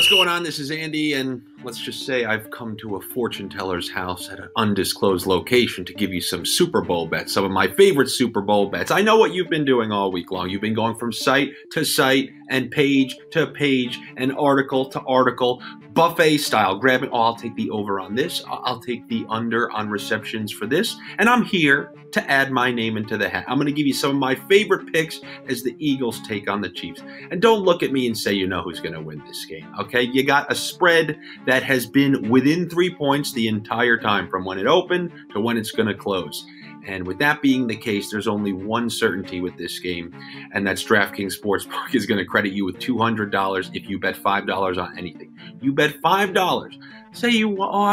What's going on? This is Andy, and let's just say I've come to a fortune teller's house at an undisclosed location to give you some Super Bowl bets, some of my favorite Super Bowl bets. I know what you've been doing all week long. You've been going from site to site and page to page and article to article, buffet style, grabbing, oh, I'll take the over on this, I'll take the under on receptions for this, and I'm here to add my name into the hat. I'm going to give you some of my favorite picks as the Eagles take on the Chiefs. And don't look at me and say you know who's going to win this game, okay? You got a spread that has been within 3 points the entire time from when it opened to when it's going to close. And with that being the case, there's only one certainty with this game, and that's DraftKings Sportsbook is going to credit you with $200 if you bet $5 on anything. You bet $5. Say I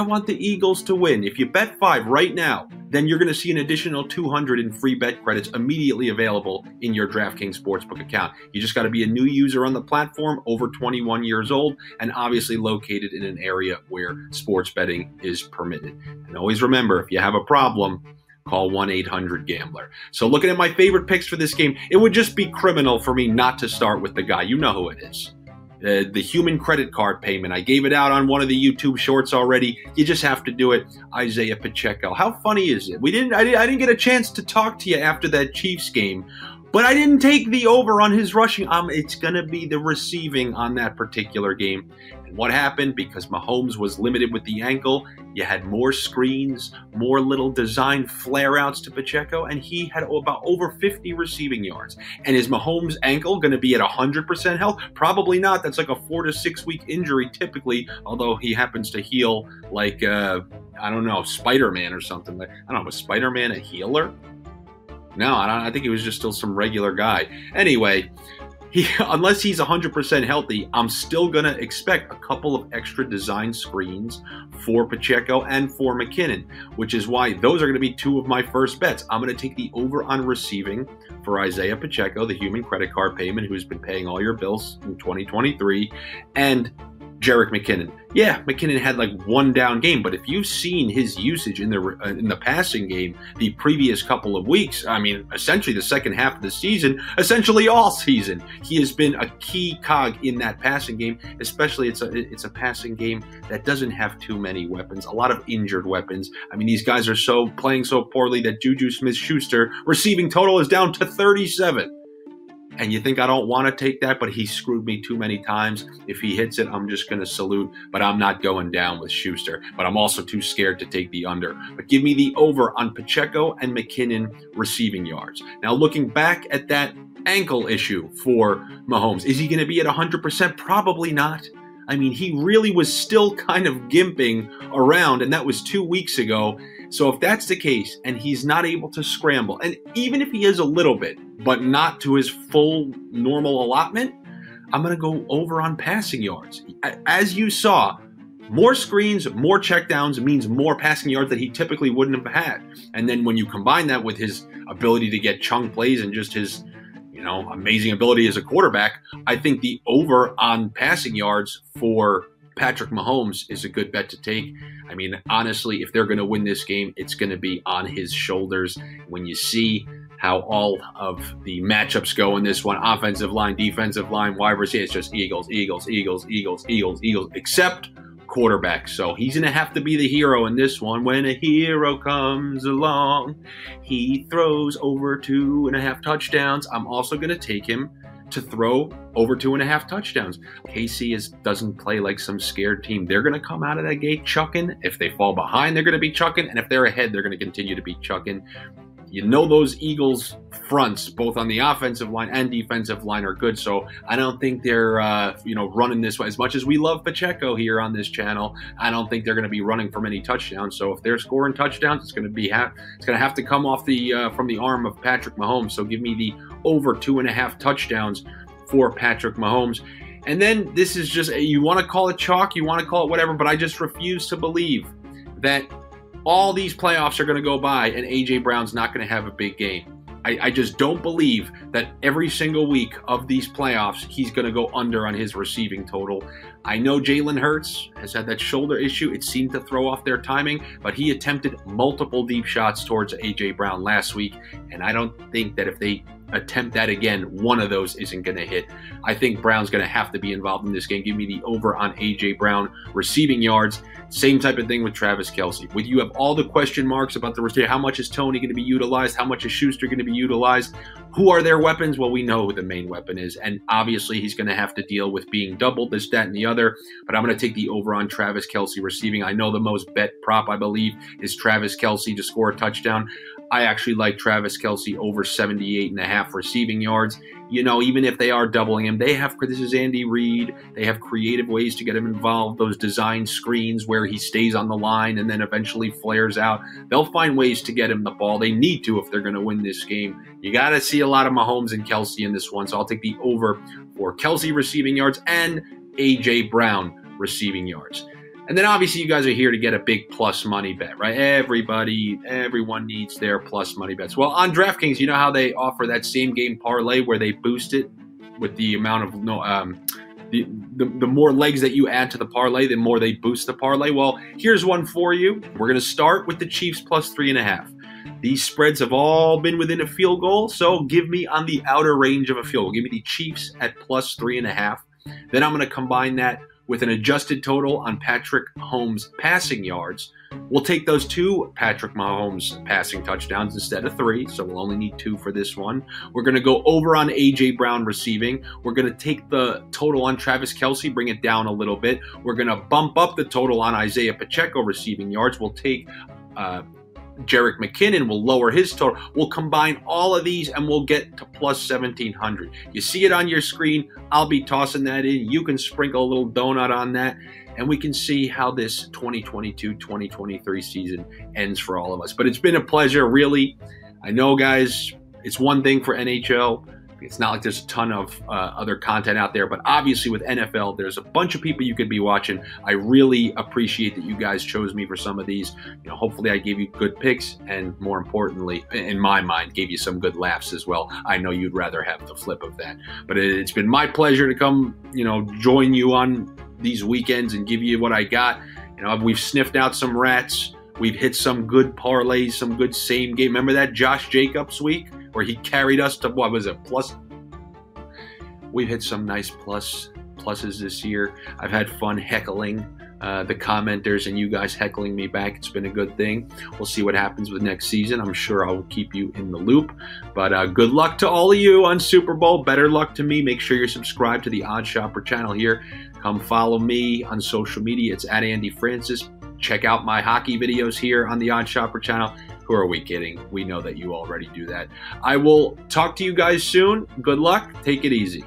want the Eagles to win. If you bet $5 right now, then you're going to see an additional $200 in free bet credits immediately available in your DraftKings Sportsbook account. You just got to be a new user on the platform, over 21 years old, and obviously located in an area where sports betting is permitted. And always remember, if you have a problem, call 1-800-GAMBLER. So looking at my favorite picks for this game, it would just be criminal for me not to start with the guy. You know who it is. The human credit card payment. I gave it out on one of the YouTube shorts already. You just have to do it. Isiah Pacheco. How funny is it? I didn't get a chance to talk to you after that Chiefs game, but I didn't take the over on his rushing. It's going to be the receiving on that particular game. And what happened? Because Mahomes was limited with the ankle, you had more screens, more little design flare-outs to Pacheco, and he had about over 50 receiving yards. And is Mahomes' ankle going to be at 100% health? Probably not. That's like a 4 to 6 week injury typically, although he happens to heal like, I don't know, Spider-Man or something. I don't know, was Spider-Man a healer? No, I think he was just still some regular guy. Anyway, unless he's 100% healthy, I'm still going to expect a couple of extra design screens for Pacheco and for McKinnon, which is why those are going to be two of my first bets. I'm going to take the over on receiving for Isiah Pacheco, the human credit card payment who's been paying all your bills in 2023, and Jerick McKinnon. Yeah, McKinnon had like one down game, but if you've seen his usage in the passing game the previous couple of weeks, I mean, essentially the second half of the season, essentially all season, he has been a key cog in that passing game. Especially it's a passing game that doesn't have too many weapons, a lot of injured weapons. I mean, these guys are playing so poorly that Juju Smith-Schuster receiving total is down to 37. And you think I don't want to take that, but he screwed me too many times. If he hits it, I'm just going to salute, but I'm not going down with Schuster. But I'm also too scared to take the under. But give me the over on Pacheco and McKinnon receiving yards. Now, looking back at that ankle issue for Mahomes, is he going to be at 100%? Probably not. I mean, he really was still kind of gimping around, and that was 2 weeks ago. So if that's the case, and he's not able to scramble, and even if he is a little bit, but not to his full normal allotment, I'm going to go over on passing yards. As you saw, more screens, more checkdowns means more passing yards that he typically wouldn't have had. And then when you combine that with his ability to get chunk plays and just his amazing ability as a quarterback, I think the over on passing yards for Patrick Mahomes is a good bet to take. I mean, honestly, if they're going to win this game, it's going to be on his shoulders. When you see how all of the matchups go in this one, offensive line, defensive line, wide receiver, it's just Eagles, Eagles, Eagles, Eagles, Eagles, Eagles, except quarterback. So he's going to have to be the hero in this one. When a hero comes along, he throws over 2.5 touchdowns. I'm also going to take him to throw over 2.5 touchdowns. KC doesn't play like some scared team. They're going to come out of that gate chucking. If they fall behind, they're going to be chucking. And if they're ahead, they're going to continue to be chucking. You know those Eagles fronts, both on the offensive line and defensive line, are good. So I don't think they're, running this way. As much as we love Pacheco here on this channel, I don't think they're going to be running for many touchdowns. So if they're scoring touchdowns, it's going to have to come off from the arm of Patrick Mahomes. So give me the over 2.5 touchdowns for Patrick Mahomes. And then this is just, you want to call it chalk, you want to call it whatever, but I just refuse to believe that all these playoffs are going to go by and A.J. Brown's not going to have a big game. I just don't believe that every single week of these playoffs, he's going to go under on his receiving total. I know Jalen Hurts has had that shoulder issue. It seemed to throw off their timing, but he attempted multiple deep shots towards A.J. Brown last week, and I don't think that if they attempt that again, one of those isn't going to hit. I think Brown's going to have to be involved in this game. Give me the over on A.J. Brown receiving yards. Same type of thing with Travis Kelce. With you have all the question marks about the receiver. How much is Tony going to be utilized? How much is Schuster going to be utilized? Who are their weapons? Well, we know who the main weapon is. And obviously, he's going to have to deal with being doubled, this, that, and the other. But I'm going to take the over on Travis Kelce receiving. I know the most bet prop, I believe, is Travis Kelce to score a touchdown. I actually like Travis Kelce over 78.5 receiving yards. You know, even if they are doubling him, this is Andy Reid. They have creative ways to get him involved. Those design screens where he stays on the line and then eventually flares out. They'll find ways to get him the ball. They need to if they're going to win this game. You got to see a lot of Mahomes and Kelce in this one. So I'll take the over for Kelce receiving yards and A.J. Brown receiving yards. And then obviously you guys are here to get a big plus money bet, right? Everyone needs their plus money bets. Well, on DraftKings, you know how they offer that same game parlay where they boost it with the amount of the more legs that you add to the parlay, the more they boost the parlay. Well, here's one for you. We're going to start with the Chiefs plus 3.5. These spreads have all been within a field goal, so give me on the outer range of a field goal. Give me the Chiefs at plus 3.5. Then I'm going to combine that with an adjusted total on Patrick Mahomes passing yards. We'll take those 2 Patrick Mahomes passing touchdowns instead of 3, so we'll only need 2 for this one. We're going to go over on A.J. Brown receiving. We're going to take the total on Travis Kelce, bring it down a little bit. We're going to bump up the total on Isiah Pacheco receiving yards. We'll take Jerick McKinnon, will lower his total. We'll combine all of these and we'll get to plus 1,700. You see it on your screen. I'll be tossing that in. You can sprinkle a little donut on that, and we can see how this 2022-2023 season ends for all of us. But it's been a pleasure, really. I know, guys, it's one thing for NHL. It's not like there's a ton of other content out there, but obviously with NFL, there's a bunch of people you could be watching. I really appreciate that you guys chose me for some of these. You know, hopefully I gave you good picks, and more importantly, in my mind, gave you some good laughs as well. I know you'd rather have the flip of that, but it's been my pleasure to come, join you on these weekends and give you what I got. We've sniffed out some rats. We've hit some good parlays, some good same game. Remember that Josh Jacobs week where he carried us to, what was it, plus? We've hit some nice pluses this year. I've had fun heckling the commenters and you guys heckling me back. It's been a good thing. We'll see what happens with next season. I'm sure I'll keep you in the loop. But good luck to all of you on Super Bowl. Better luck to me. Make sure you're subscribed to the Odd Shopper channel here. Come follow me on social media. It's at Andy Francis. Check out my hockey videos here on the Odd Shopper channel. Who are we kidding? We know that you already do that. I will talk to you guys soon. Good luck. Take it easy.